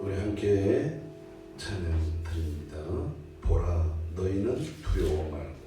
우리 함께 찬양 드립니다. 보라 너희는 두려워 말고.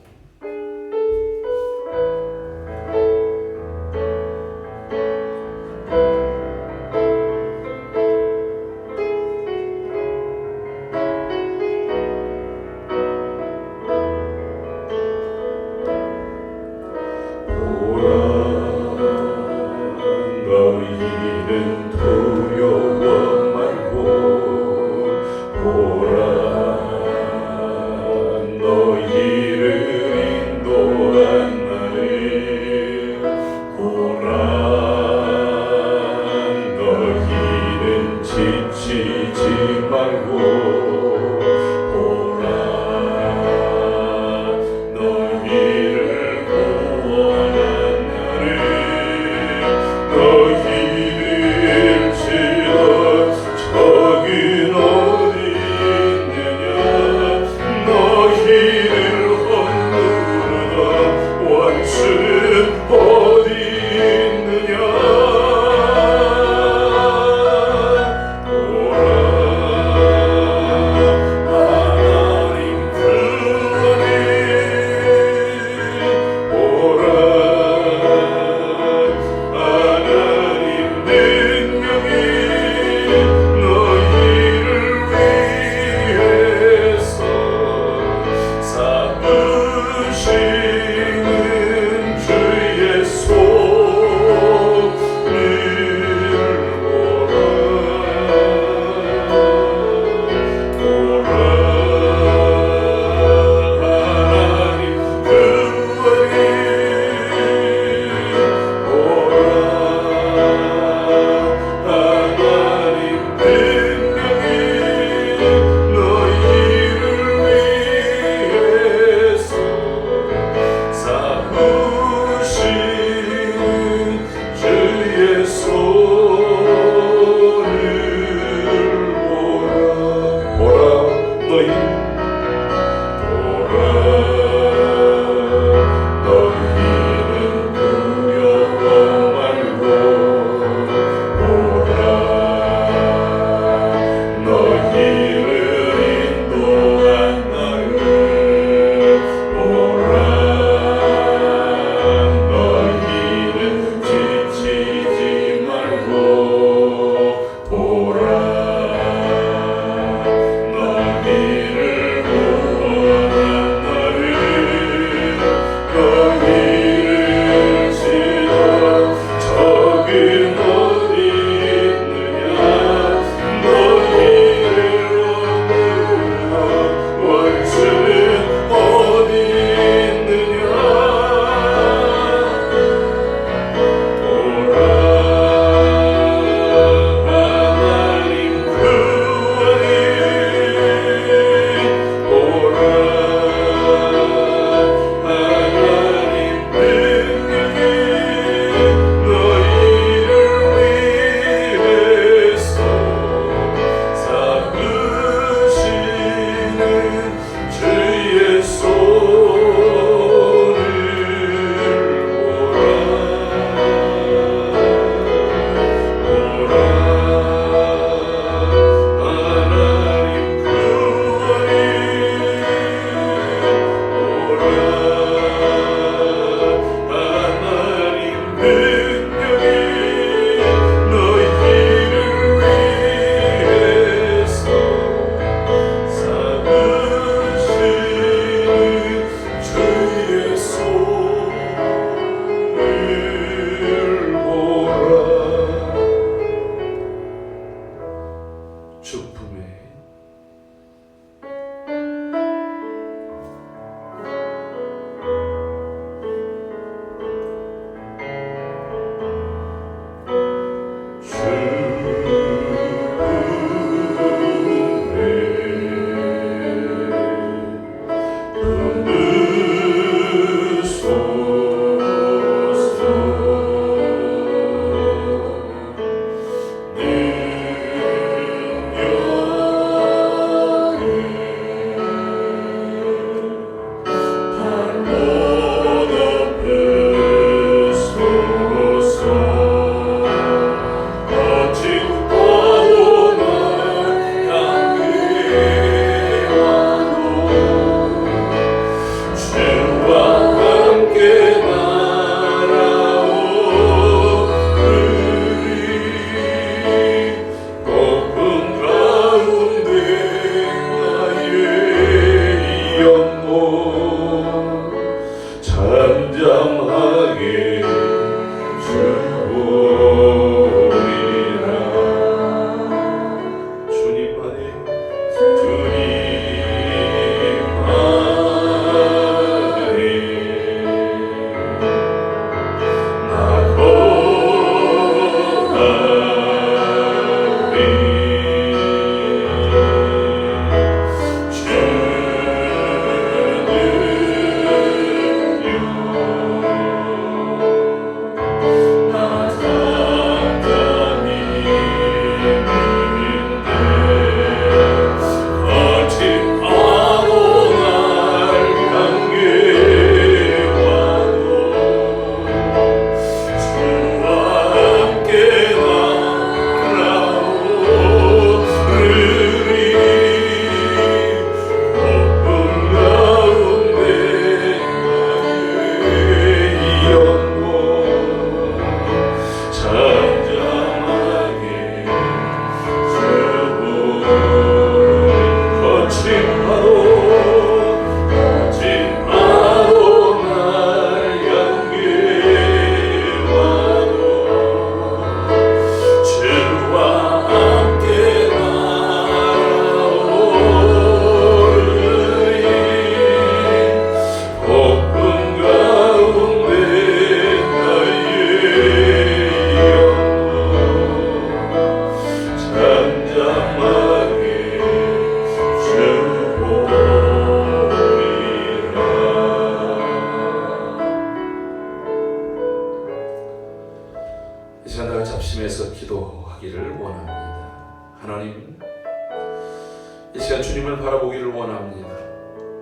이 시간 주님을 바라보기를 원합니다.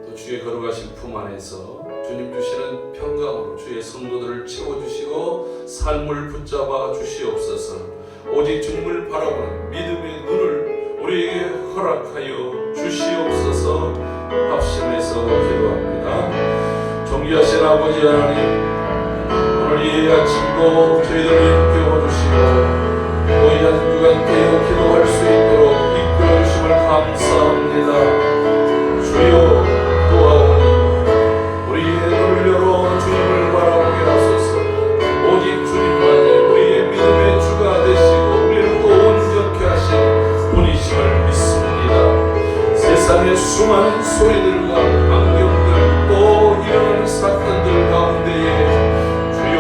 또 주의 거룩하신 품 안에서 주님 주시는 평강으로 주의 성도들을 채워주시고 삶을 붙잡아 주시옵소서. 오직 주님을 바라보는 믿음의 눈을 우리에게 허락하여 주시옵소서. 합심해서 기도합니다. 존귀하신 아버지 하나님, 오늘 이 아침도 저희들을 깨워주시고 또 이 한 주간 깨어 기도할 수 있도록 이끌어 주심을 감사합니다. 주여 도와오니 우리의 눈을 열어 주님을 바라보게 하소서. 오직 주님만이 우리의 믿음의 주가 되시고 우리를 또 온전케 하신 분이심을 믿습니다. 세상의 수많은 소리들과 환경들 또 이런 사건들 가운데에 주여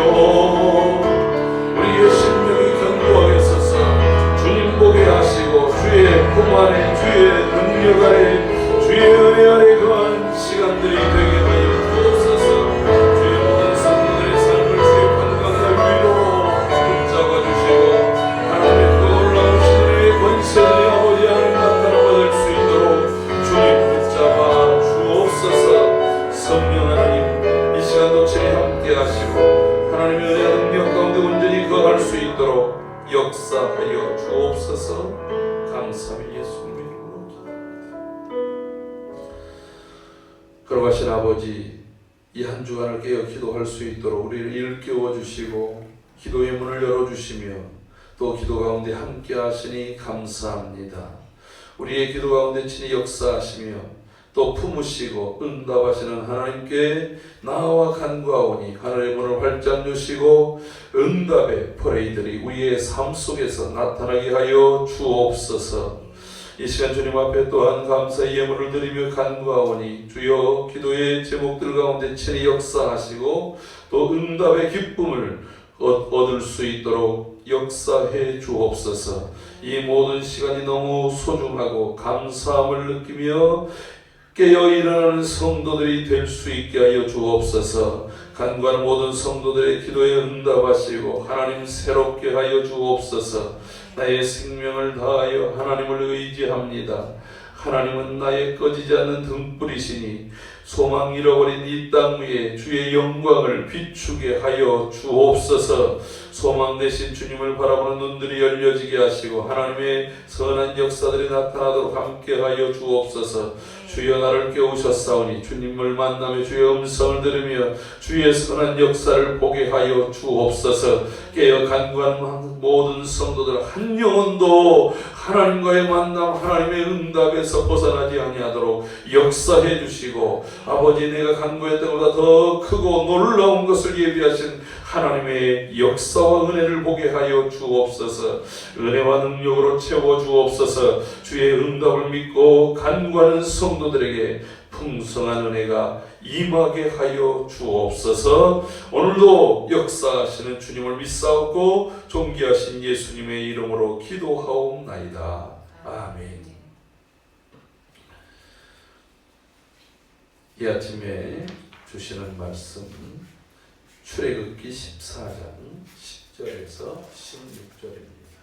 우리의 심령이 견고하게 서서 주님 보게 하시고 주의 품 안에 주의 능력 아래 주의 은혜 아래 거한 시간들이 되게 하여 주옵소서. 주의 모든 성도들의 삶을 주의 평강과 위로 붙잡아 주시고 하나님의 그 놀라우신 은혜의 권세들이 아버지 하나님 나타나 받을 수 있도록 주님 붙잡아 주옵소서. 성령 하나님, 이 시간도 저희 함께 하시고 하나님의 은혜 능력 가운데 온전히 거할 수 있도록 역사하여 주옵소서. 감사합니다. 예수님의 이름으로 기도합니다. 거룩하신 아버지, 이 한 주간을 깨어 기도할 수 있도록 우리를 일깨워 주시고 기도의 문을 열어주시며 또 기도 가운데 함께 하시니 감사합니다. 우리의 기도 가운데 친히 역사하시며 또 품으시고 응답하시는 하나님께 나와 간구하오니 하늘의 문을 활짝 여시고 응답의 포레이들이 우리의 삶 속에서 나타나게 하여 주옵소서. 이 시간 주님 앞에 또한 감사의 예물을 드리며 간구하오니 주여 기도의 제목들 가운데 친히 역사하시고 또 응답의 기쁨을 얻을 수 있도록 역사해 주옵소서. 이 모든 시간이 너무 소중하고 감사함을 느끼며 깨어 일어나는 성도들이 될 수 있게 하여 주옵소서. 간구하는 모든 성도들의 기도에 응답하시고 하나님 새롭게 하여 주옵소서. 나의 생명을 다하여 하나님을 의지합니다. 하나님은 나의 꺼지지 않는 등불이시니 소망 잃어버린 이 땅 위에 주의 영광을 비추게 하여 주옵소서. 소망 대신 주님을 바라보는 눈들이 열려지게 하시고 하나님의 선한 역사들이 나타나도록 함께 하여 주옵소서. 주여 나를 깨우셨사오니 주님을 만나며 주의 음성을 들으며 주의 선한 역사를 보게 하여 주옵소서. 깨어 간구하는 모든 성도들 한 영혼도 하나님과의 만남, 하나님의 응답에서 벗어나지 아니하도록 역사해 주시고 아버지, 내가 간구했던 것보다 더 크고 놀라운 것을 예비하신 하나님의 역사와 은혜를 보게 하여 주옵소서. 은혜와 능력으로 채워 주옵소서. 주의 응답을 믿고 간구하는 성도들에게 풍성한 은혜가 임하게 하여 주옵소서. 오늘도 역사하시는 주님을 믿사옵고 존귀하신 예수님의 이름으로 기도하옵나이다. 아멘. 이 아침에 주시는 말씀 출애굽기 14장 10절에서 16절입니다.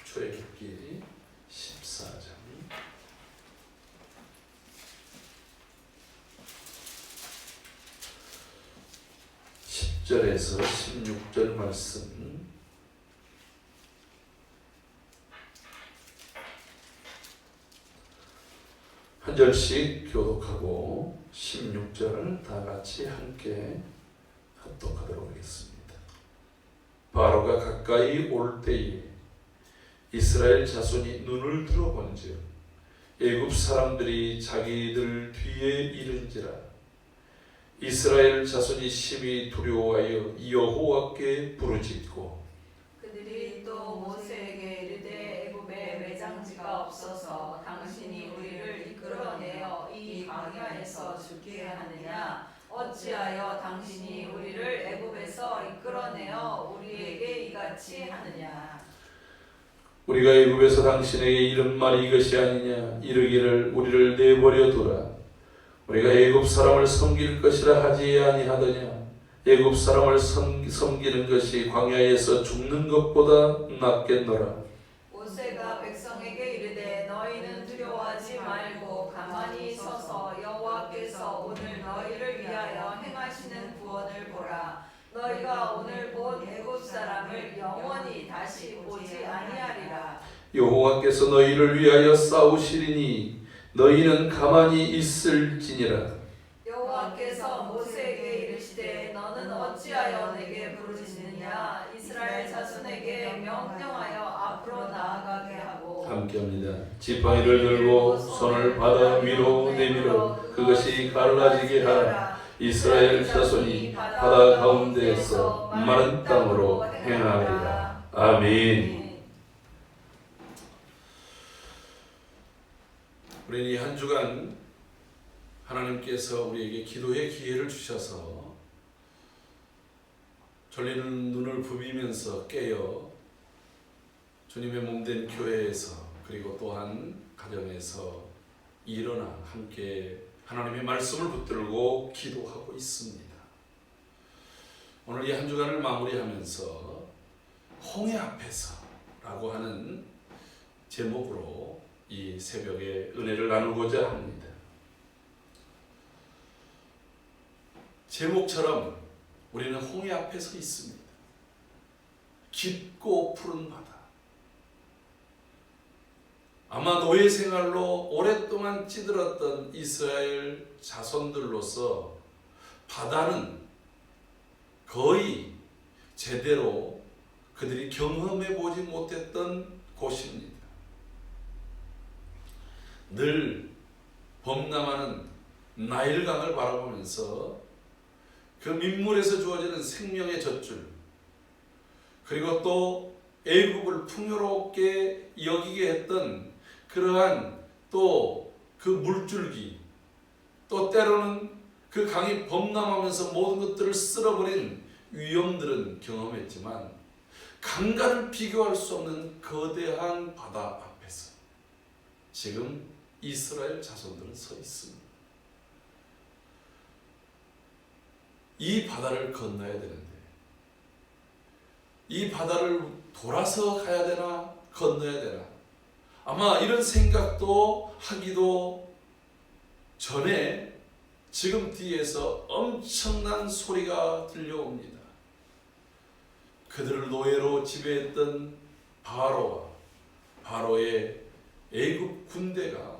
출애굽기 14장 10절에서 16절 말씀 한 절씩 교독하고 16절을 다 같이 함께 합독하도록 하겠습니다. 바로가 가까이 올 때에 이스라엘 자손이 눈을 들어본즉 애굽 사람들이 자기들 뒤에 이른지라. 이스라엘 자손이 심히 두려워하여 여호와께 부르짖고 그들이 또 모세에게 이르되 애굽에 매장지가 없어서 당신이 우리를 이끌어내어 이 광야에서 죽게 하느냐? 어찌하여 당신이 우리를 애굽에서 이끌어내어 우리에게 이같이 하느냐? 우리가 애굽에서 당신에게 이른 말이 이것이 아니냐? 이르기를 우리를 내버려 두라. 우리가 애굽 사람을 섬길 것이라 하지 아니하더냐? 애굽 사람을 섬기는 것이 광야에서 죽는 것보다 낫겠노라. 모세가 백성에게 이르되 너희는 두려워하지 하지 말고 가만히 서서 여호와께서 오늘 너희를 위하여 행하시는 구원을 보라. 너희가 오늘 본 애굽 사람을 영원히 다시 보지 아니하리라. 여호와께서 너희를 위하여 싸우시리니 너희는 가만히 있을지니라. 여호와께서 모세에게 이르시되 너는 어찌하여 내게 부르짖느냐. 이스라엘 자손에게 명령하여 앞으로 나아가게 하고. 함께합니다. 지팡이를 들고 손을 바다 위로 내밀어 그것이 갈라지게 하라. 이스라엘 자손이 바다 가운데에서 마른 땅으로 행하리라. 아멘. 우리는 이 한 주간 하나님께서 우리에게 기도의 기회를 주셔서 졸리는 눈을 부비면서 깨어 주님의 몸된 교회에서 그리고 또한 가정에서 일어나 함께 하나님의 말씀을 붙들고 기도하고 있습니다. 오늘 이 한 주간을 마무리하면서 홍해 앞에서 라고 하는 제목으로 이 새벽에 은혜를 나누고자 합니다. 제목처럼 우리는 홍해 앞에 서 있습니다. 깊고 푸른 바다. 아마 노예 생활로 오랫동안 찌들었던 이스라엘 자손들로서 바다는 거의 제대로 그들이 경험해 보지 못했던 곳입니다. 늘 범람하는 나일강을 바라보면서 그 민물에서 주어지는 생명의 젖줄, 그리고 또 애굽을 풍요롭게 여기게 했던 그러한 또 그 물줄기, 또 때로는 그 강이 범람하면서 모든 것들을 쓸어버린 위험들은 경험했지만 강과를 비교할 수 없는 거대한 바다 앞에서 지금 이스라엘 자손들은 서 있습니다. 이 바다를 건너야 되는데 이 바다를 돌아서 가야 되나 건너야 되나 아마 이런 생각도 하기도 전에 지금 뒤에서 엄청난 소리가 들려옵니다. 그들을 노예로 지배했던 바로와 바로의 애굽 군대가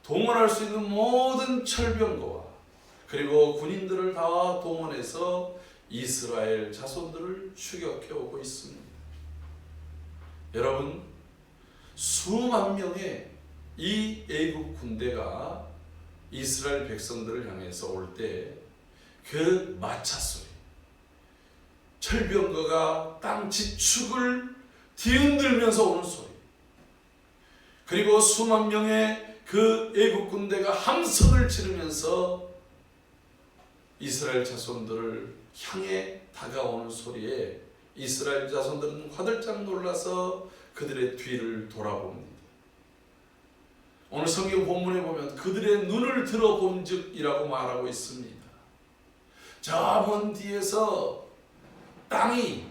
동원할 수 있는 모든 철병거와 그리고 군인들을 다 동원해서 이스라엘 자손들을 추격해 오고 있습니다. 여러분, 수만 명의 이 애굽 군대가 이스라엘 백성들을 향해서 올 때 그 마차 소리, 철병거가 땅 지축을 뒤흔들면서 오는 소리, 그리고 수만 명의 그 애굽 군대가 함성을 지르면서 이스라엘 자손들을 향해 다가오는 소리에 이스라엘 자손들은 화들짝 놀라서 그들의 뒤를 돌아봅니다. 오늘 성경 본문에 보면 그들의 눈을 들어본 즉이라고 말하고 있습니다. 저 먼 뒤에서 땅이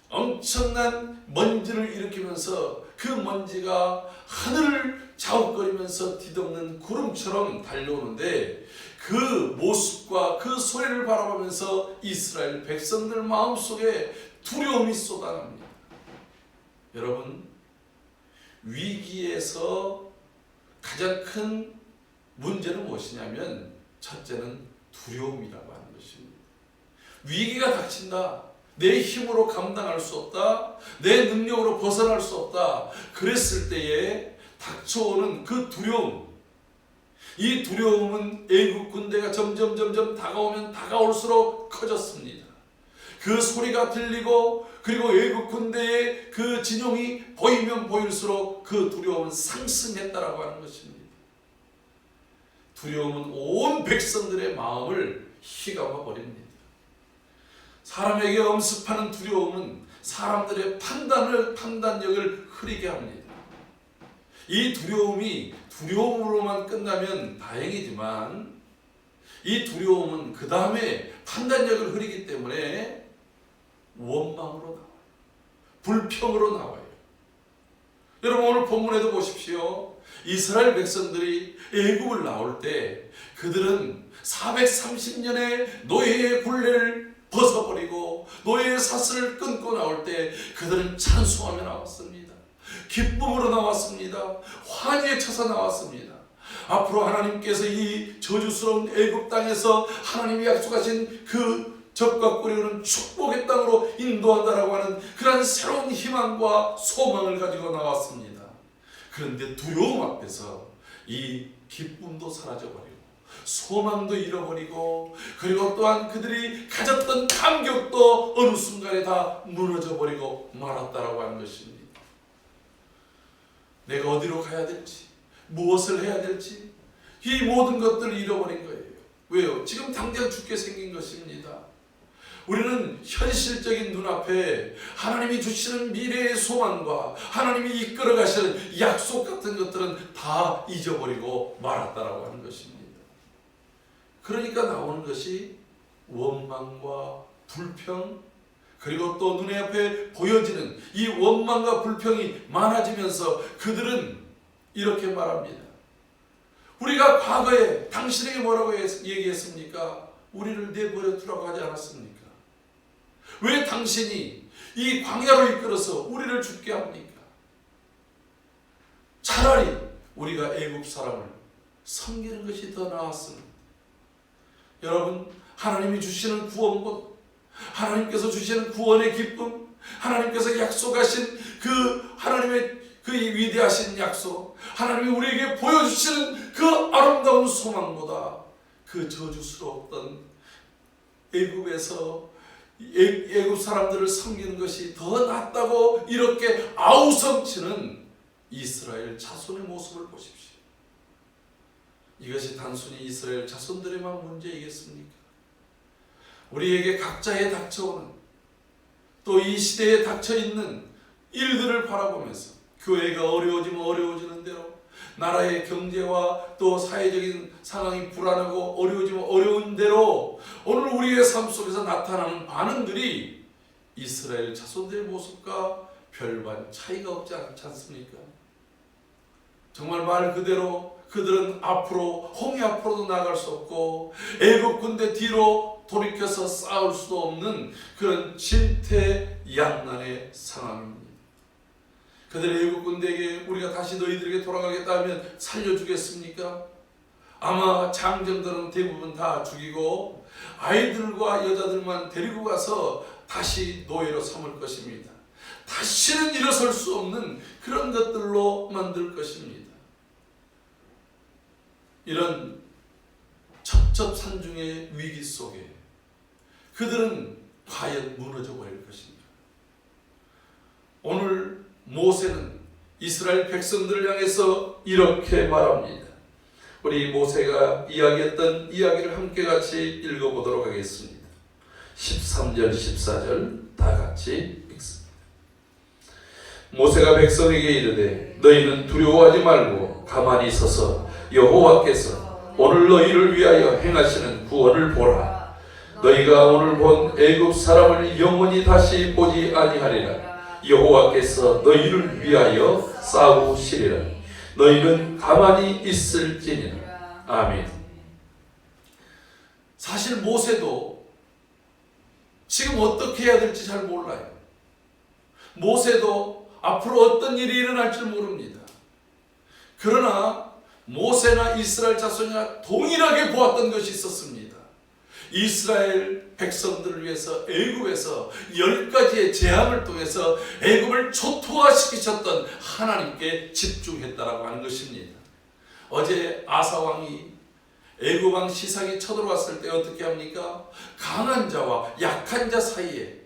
엄청난 먼지를 일으키면서 그 먼지가 하늘을 자욱거리면서 뒤덮는 구름처럼 달려오는데 그 모습과 그 소리를 바라보면서 이스라엘 백성들 마음속에 두려움이 쏟아납니다. 여러분, 위기에서 가장 큰 문제는 무엇이냐면 첫째는 두려움이라고 하는 것입니다. 위기가 닥친다. 내 힘으로 감당할 수 없다. 내 능력으로 벗어날 수 없다. 그랬을 때에 닥쳐오는 그 두려움. 이 두려움은 애굽 군대가 점점 다가오면 다가올수록 커졌습니다. 그 소리가 들리고 그리고 애굽 군대의 그 진용이 보이면 보일수록 그 두려움은 상승했다라고 하는 것입니다. 두려움은 온 백성들의 마음을 휘감아 버립니다. 사람에게 엄습하는 두려움은 사람들의 판단력을 흐리게 합니다. 이 두려움이 두려움으로만 끝나면 다행이지만 이 두려움은 그 다음에 판단력을 흐리기 때문에 원망으로 나와요. 불평으로 나와요. 여러분, 오늘 본문에도 보십시오. 이스라엘 백성들이 애굽을 나올 때 그들은 430년의 노예의 굴레를 벗어버리고 노예의 사슬을 끊고 나올 때 그들은 찬송하며 나왔습니다. 기쁨으로 나왔습니다. 환희에 차서 나왔습니다. 앞으로 하나님께서 이 저주스러운 애굽 땅에서 하나님이 약속하신 그 적과 꿀이오는 축복의 땅으로 인도한다라고 하는 그런 새로운 희망과 소망을 가지고 나왔습니다. 그런데 두려움 앞에서 이 기쁨도 사라져버리고 소망도 잃어버리고 그리고 또한 그들이 가졌던 감격도 어느 순간에 다 무너져버리고 말았다라고 하는 것입니다. 내가 어디로 가야 될지, 무엇을 해야 될지 이 모든 것들을 잃어버린 거예요. 왜요? 지금 당장 죽게 생긴 것입니다. 우리는 현실적인 눈앞에 하나님이 주시는 미래의 소망과 하나님이 이끌어 가시는 약속 같은 것들은 다 잊어버리고 말았다라고 하는 것입니다. 그러니까 나오는 것이 원망과 불평, 그리고 또 눈에 앞에 보여지는 이 원망과 불평이 많아지면서 그들은 이렇게 말합니다. 우리가 과거에 당신에게 뭐라고 얘기했습니까? 우리를 내버려 두라고 하지 않았습니까? 왜 당신이 이 광야로 이끌어서 우리를 죽게 합니까? 차라리 우리가 애굽 사람을 섬기는 것이 더 나았습니다. 여러분, 하나님이 주시는 구원권, 하나님께서 주시는 구원의 기쁨, 하나님께서 약속하신 그 하나님의 그 위대하신 약속, 하나님이 우리에게 보여주시는 그 아름다운 소망보다 그 저주스러웠던 애굽에서 애굽 사람들을 섬기는 것이 더 낫다고 이렇게 아우성치는 이스라엘 자손의 모습을 보십시오. 이것이 단순히 이스라엘 자손들에만 문제이겠습니까? 우리에게 각자에 닥쳐오는 또 이 시대에 닥쳐있는 일들을 바라보면서 교회가 어려워지면 어려워지는 대로 나라의 경제와 또 사회적인 상황이 불안하고 어려워지면 어려운 대로 오늘 우리의 삶 속에서 나타나는 반응들이 이스라엘 자손들의 모습과 별반 차이가 없지 않습니까? 정말 말 그대로 그들은 앞으로 홍해 앞으로도 나갈 수 없고 애굽 군대 뒤로 돌이켜서 싸울 수도 없는 그런 진퇴양난의 상황입니다. 그들의 애굽 군대에게 우리가 다시 너희들에게 돌아가겠다 하면 살려주겠습니까? 아마 장정들은 대부분 다 죽이고 아이들과 여자들만 데리고 가서 다시 노예로 삼을 것입니다. 다시는 일어설 수 없는 그런 것들로 만들 것입니다. 이런 첩첩산중의 위기 속에 그들은 과연 무너져 버릴 것입니다. 오늘 모세는 이스라엘 백성들을 향해서 이렇게 말합니다. 우리 모세가 이야기했던 이야기를 함께 같이 읽어보도록 하겠습니다. 13절 14절 다 같이 읽습니다. 모세가 백성에게 이르되 너희는 두려워하지 말고 가만히 서서 여호와께서 오늘 너희를 위하여 행하시는 구원을 보라. 너희가 오늘 본 애굽 사람을 영원히 다시 보지 아니하리라. 여호와께서 너희를 위하여 싸우시리라. 너희는 가만히 있을지니라. 아멘. 사실 모세도 지금 어떻게 해야 될지 잘 몰라요. 모세도 앞으로 어떤 일이 일어날지 모릅니다. 그러나 모세나 이스라엘 자손이나 동일하게 보았던 것이 있었습니다. 이스라엘 백성들을 위해서 애굽에서 10가지의 재앙을 통해서 애굽을 초토화시키셨던 하나님께 집중했다라고 하는 것입니다. 어제 아사 왕이 애굽 왕 시삭이 쳐들어왔을 때 어떻게 합니까? 강한 자와 약한 자 사이에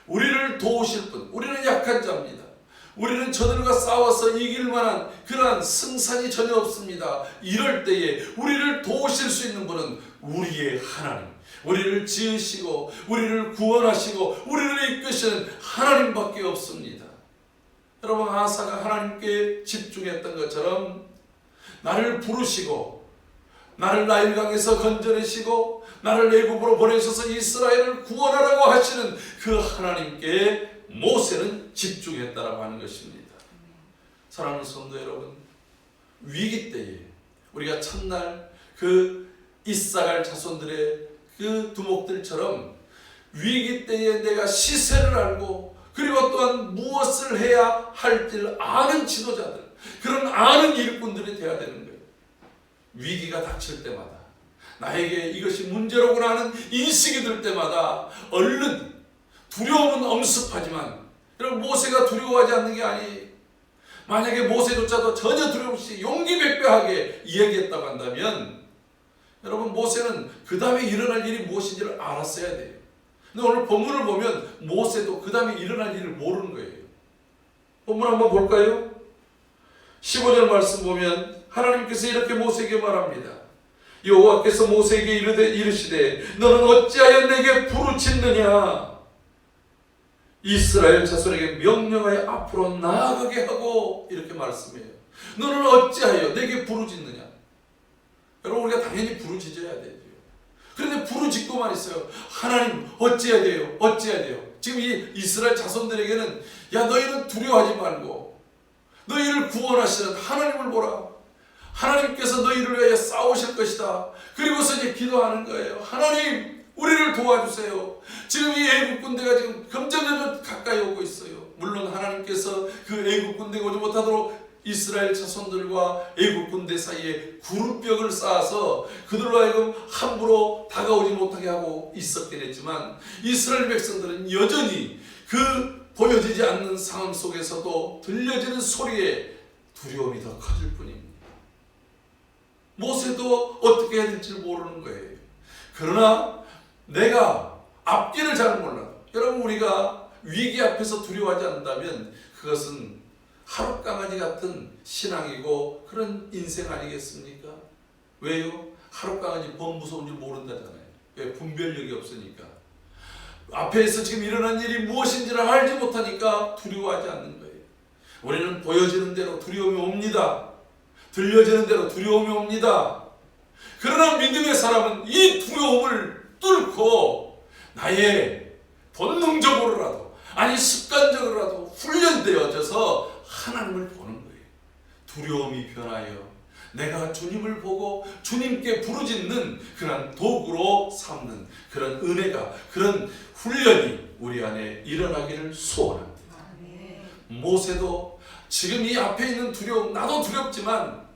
우리를 도우실 분, 우리는 약한 자입니다. 우리는 저들과 싸워서 이길 만한 그러한 승산이 전혀 없습니다. 이럴 때에 우리를 도우실 수 있는 분은 우리의 하나님, 우리를 지으시고 우리를 구원하시고 우리를 이끄시는 하나님밖에 없습니다. 여러분, 아사가 하나님께 집중했던 것처럼 나를 부르시고 나를 나일강에서 건져내시고 나를 애굽으로 보내셔서 이스라엘을 구원하라고 하시는 그 하나님께 모세는 집중했다라고 하는 것입니다. 사랑하는 성도 여러분, 위기 때에 우리가 첫날 그 이사갈 자손들의 그 두목들처럼 위기 때에 내가 시세를 알고 그리고 또한 무엇을 해야 할지를 아는 지도자들, 그런 아는 일꾼들이 되어야 되는 거예요. 위기가 닥칠 때마다 나에게 이것이 문제로구나 하는 인식이 들 때마다 얼른, 두려움은 엄습하지만 여러분, 모세가 두려워하지 않는 게 아니에요. 만약에 모세조차도 전혀 두려움 없이 용기백배하게 이야기했다고 한다면 여러분, 모세는 그 다음에 일어날 일이 무엇인지를 알았어야 돼요. 근데 오늘 본문을 보면 모세도 그 다음에 일어날 일을 모르는 거예요. 본문 한번 볼까요? 15절 말씀 보면 하나님께서 이렇게 모세에게 말합니다. 여호와께서 모세에게 이르시되 너는 어찌하여 내게 부르짖느냐? 이스라엘 자손에게 명령하여 앞으로 나아가게 하고, 이렇게 말씀해요. 너는 어찌하여 내게 부르짖느냐? 여러분, 우리가 당연히 부르짖어야 되죠. 그런데 부르짖고만 있어요. 하나님 어찌해야 돼요? 어찌해야 돼요? 지금 이 이스라엘 자손들에게는 야, 너희는 두려워하지 말고 너희를 구원하시는 하나님을 보라. 하나님께서 너희를 위하여 싸우실 것이다. 그리고서 이제 기도하는 거예요. 하나님, 우리를 도와주세요. 지금 이 애국 군대가 지금 점점 가까이 오고 있어요. 물론 하나님께서 그 애국 군대가 오지 못하도록 이스라엘 자손들과 애국 군대 사이에 구름벽을 쌓아서 그들로 하여금 함부로 다가오지 못하게 하고 있었긴 했지만 이스라엘 백성들은 여전히 그 보여지지 않는 상황 속에서도 들려지는 소리에 두려움이 더 커질 뿐입니다. 모세도 어떻게 해야 될지 모르는 거예요. 그러나 내가 앞길을 잘 몰라도, 여러분, 우리가 위기 앞에서 두려워하지 않는다면 그것은 하룻강아지 같은 신앙이고 그런 인생 아니겠습니까? 왜요? 하룻강아지 뭔 무서운지 모른다잖아요. 왜? 분별력이 없으니까. 앞에서 지금 일어난 일이 무엇인지를 알지 못하니까 두려워하지 않는 거예요. 우리는 보여지는 대로 두려움이 옵니다. 들려지는 대로 두려움이 옵니다. 그러나 믿음의 사람은 이 두려움을 뚫고 나의 본능적으로라도, 아니 습관적으로라도 훈련되어져서 하나님을 보는 거예요. 두려움이 변하여 내가 주님을 보고 주님께 부르짖는 그런 도구로 삼는 그런 은혜가, 그런 훈련이 우리 안에 일어나기를 소원합니다. 모세도 지금 이 앞에 있는 두려움, 나도 두렵지만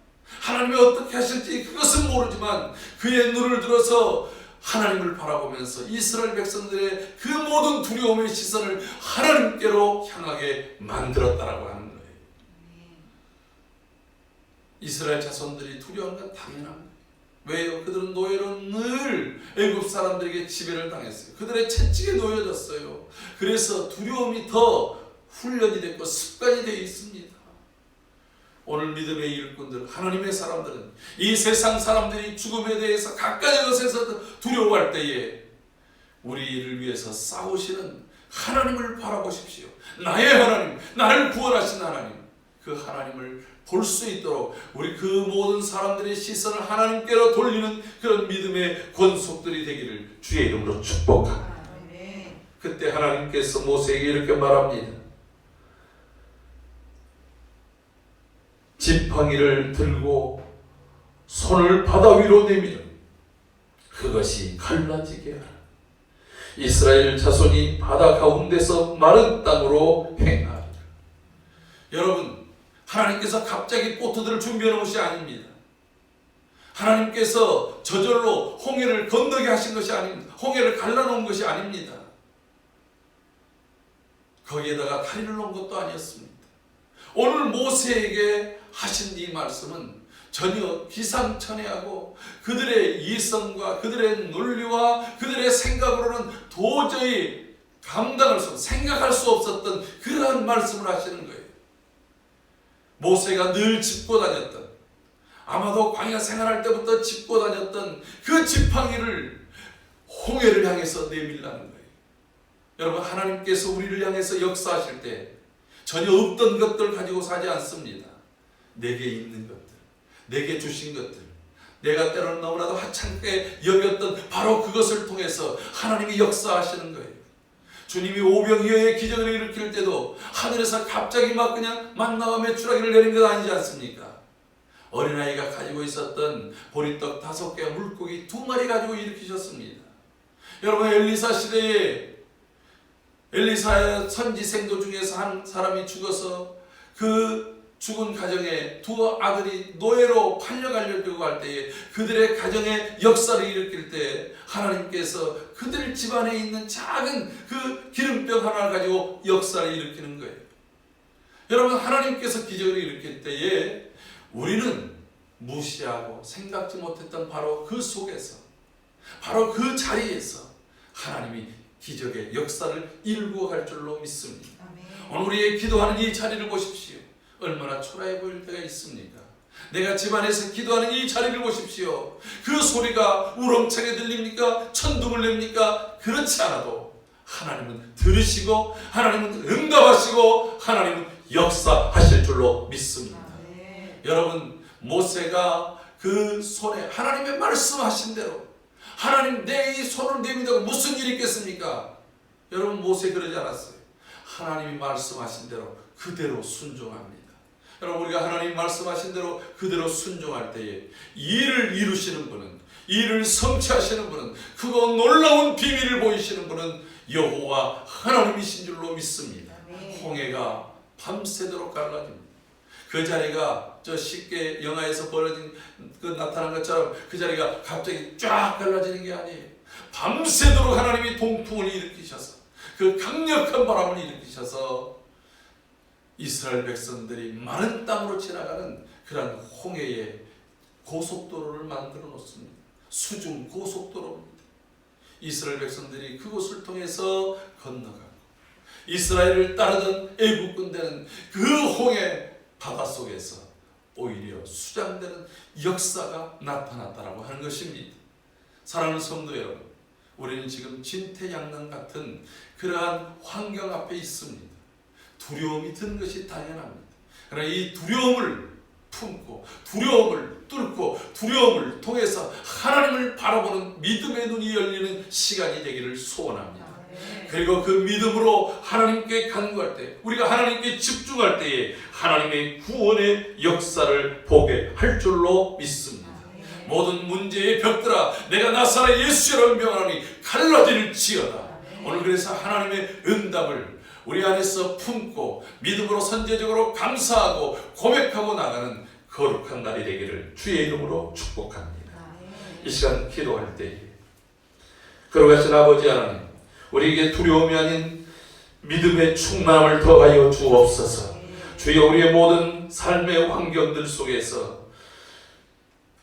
하나님이 어떻게 하실지 그것은 모르지만 그의 눈을 들어서 하나님을 바라보면서 이스라엘 백성들의 그 모든 두려움의 시선을 하나님께로 향하게 만들었다라고 하는 거예요. 이스라엘 자손들이 두려운 건 당연한 거예요. 왜요? 그들은 노예로 늘 애굽 사람들에게 지배를 당했어요. 그들의 채찍에 놓여졌어요. 그래서 두려움이 더 훈련이 됐고 습관이 되어 있습니다. 오늘 믿음의 일꾼들, 하나님의 사람들은 이 세상 사람들이 죽음에 대해서 각가지 것에서 두려워할 때에 우리를 위해서 싸우시는 하나님을 바라보십시오. 나의 하나님, 나를 구원하신 하나님, 그 하나님을 볼 수 있도록 우리 그 모든 사람들의 시선을 하나님께로 돌리는 그런 믿음의 권속들이 되기를 주의 이름으로 축복합니다. 그때 하나님께서 모세에게 이렇게 말합니다. 지팡이를 들고 손을 바다 위로 내밀어 그것이 갈라지게 하라. 이스라엘 자손이 바다 가운데서 마른 땅으로 행하리라. 여러분, 하나님께서 갑자기 보트들을 준비해 놓은 것이 아닙니다. 하나님께서 저절로 홍해를 건너게 하신 것이 아닙니다. 홍해를 갈라놓은 것이 아닙니다. 거기에다가 다리를 놓은 것도 아니었습니다. 오늘 모세에게 하신 이 말씀은 전혀 기상천외하고 그들의 이성과 그들의 논리와 그들의 생각으로는 도저히 감당할 수, 생각할 수 없었던 그러한 말씀을 하시는 거예요. 모세가 늘 짚고 다녔던, 아마도 광야 생활할 때부터 짚고 다녔던 그 지팡이를 홍해를 향해서 내밀라는 거예요. 여러분, 하나님께서 우리를 향해서 역사하실 때 전혀 없던 것들 가지고 사지 않습니다. 내게 있는 것들, 내게 주신 것들, 내가 때로는 너무나도 하찮게 여겼던 바로 그것을 통해서 하나님이 역사하시는 거예요. 주님이 오병이어의 기적을 일으킬 때도 하늘에서 갑자기 막 그냥 만나와 메추라기를 내린 것 아니지 않습니까? 어린아이가 가지고 있었던 보리떡 5개와 물고기 2마리 가지고 일으키셨습니다. 여러분, 엘리사 시대에 엘리사의 선지생도 중에서 한 사람이 죽어서 그 죽은 가정에 2 아들이 노예로 팔려가려고 할 때에 그들의 가정의 역사를 일으킬 때 하나님께서 그들 집안에 있는 작은 그 기름병 하나를 가지고 역사를 일으키는 거예요. 여러분, 하나님께서 기적을 일으킬 때에 우리는 무시하고 생각지 못했던 바로 그 속에서, 바로 그 자리에서 하나님이 기적의 역사를 일구어 갈 줄로 믿습니다. 오늘 우리의 기도하는 이 자리를 보십시오. 얼마나 초라해 보일 때가 있습니까? 내가 집안에서 기도하는 이 자리를 보십시오. 그 소리가 우렁차게 들립니까? 천둥을 냅니까? 그렇지 않아도 하나님은 들으시고 하나님은 응답하시고 하나님은 역사하실 줄로 믿습니다. 여러분, 모세가 그 손에 하나님의 말씀하신 대로, 하나님 내 이 손을 내민다고 무슨 일이 있겠습니까? 여러분, 모세 그러지 않았어요. 하나님이 말씀하신 대로 그대로 순종합니다. 여러분, 우리가 하나님 말씀하신 대로 그대로 순종할 때에 일을 이루시는 분은, 일을 성취하시는 분은, 그거 놀라운 비밀을 보이시는 분은 여호와 하나님이신 줄로 믿습니다. 홍해가 밤새도록 갈라집니다. 그 자리가 저 쉽게 영화에서 벌어진 그 나타난 것처럼 그 자리가 갑자기 쫙 갈라지는 게 아니에요. 밤새도록 하나님이 동풍을 일으키셔서, 그 강력한 바람을 일으키셔서 이스라엘 백성들이 마른 땅으로 지나가는 그런 홍해의 고속도로를 만들어 놓습니다. 수중 고속도로입니다. 이스라엘 백성들이 그곳을 통해서 건너가고 이스라엘을 따르던 애국 군대는 그 홍해 바닷속에서 오히려 수장되는 역사가 나타났다라고 하는 것입니다. 사랑하는 성도 여러분, 우리는 지금 진퇴양난 같은 그러한 환경 앞에 있습니다. 두려움이 드는 것이 당연합니다. 그러나 이 두려움을 품고 두려움을 뚫고 두려움을 통해서 하나님을 바라보는 믿음의 눈이 열리는 시간이 되기를 소원합니다. 그리고 그 믿음으로 하나님께 간구할 때, 우리가 하나님께 집중할 때에 하나님의 구원의 역사를 보게 할 줄로 믿습니다. 모든 문제의 벽들아, 내가 나사렛 예수라는 명하노니 갈라질지어다. 오늘 그래서 하나님의 응답을 우리 안에서 품고 믿음으로 선제적으로 감사하고 고백하고 나가는 거룩한 날이 되기를 주의 이름으로 축복합니다. 이 시간 기도할 때에 거룩하신 아버지 하나님, 우리에게 두려움이 아닌 믿음의 충만함을 더하여 주옵소서. 주여, 우리의 모든 삶의 환경들 속에서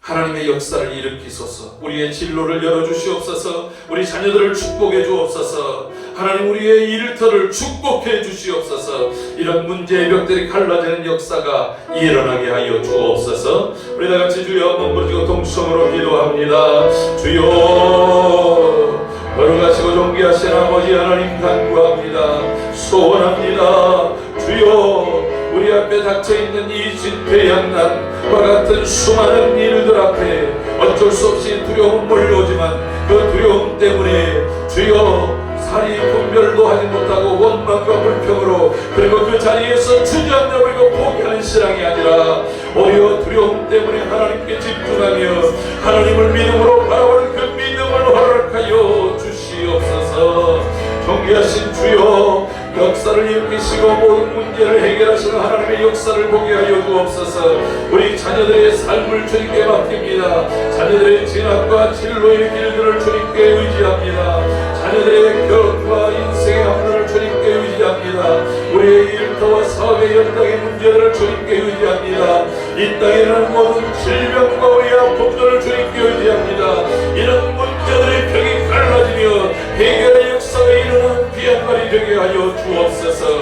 하나님의 역사를 일으키소서. 우리의 진로를 열어주시옵소서. 우리 자녀들을 축복해 주옵소서. 하나님, 우리의 일터를 축복해 주시옵소서. 이런 문제의 벽들이 갈라지는 역사가 일어나게 하여 주옵소서. 우리 다같이 주여 몸부러지고 동성으로 기도합니다. 주여, 거룩하시고 존귀하신 아버지 하나님 간구합니다. 소원합니다. 주여, 우리 앞에 닥쳐있는 이 진퇴양난과 같은 수많은 일들 앞에 어쩔 수 없이 두려움 몰려오지만 그 두려움 때문에 주여 살이 분별도 하지 못하고 원망과 불평으로, 그리고 그 자리에서 주저앉아 버리고 포기하는 신앙이 아니라 오히려 두려움 때문에 하나님께 집중하며 하나님을 믿음으로 바라보는 그 믿음을 허락하여 주시옵소서. 존귀하신 주여, 역사를 일으키시고 모든 문제를 해결하시는 하나님의 역사를 보게 하여 주옵소서. 우리 자녀들의 삶을 주님께 맡깁니다. 자녀들의 진학과 진로의 길들을 주님께 의지합니다. 자녀들의 결혼과 인생의 합류를 주님께 의지합니다. 우리의 일터와 사업의 연장의 문제들을 주님께 의지합니다. 이 땅에 있는 모든 질병과 우리 아픔들을 주님께 의지합니다. 이런 문제들의 벽이 갈라지며 해결의 역사가 이루는 귀한 날이 되게 하여 주옵소서.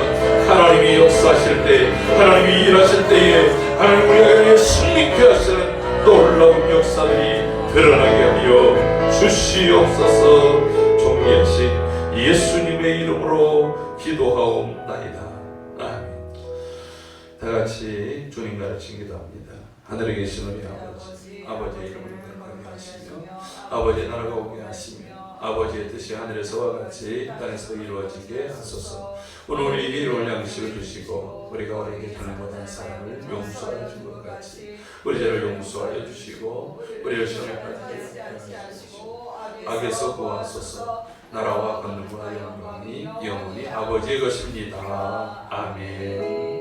하나님이 역사하실 때, 하나님이 일하실 때에 하나님 우리에게 승리케 하시는 놀라운 역사들이 드러나게 하여 주시옵소서. 존귀하신 예수님의 이름으로 기도하옵나이다. 아멘. 다같이 주님 가르친 기도합니다. 하늘에 계신 우리 아버지, 아버지의 이름으로 건강하시며 아버지의 나라가 오게 하시며 아버지의 뜻이 하늘에서와 같이 땅에서 이루어지게 하소서. 오늘 우리에게 이로운 양식을 주시고 우리가 우리에게 잘못한 사람을 용서하여 준 것 같이 우리 죄를 용서하여 주시고 우리를 시험에 빠지게 하시고 악에서 구하소서. 나라와 권능과 영광이 영원히 아버지의 것입니다. 아멘.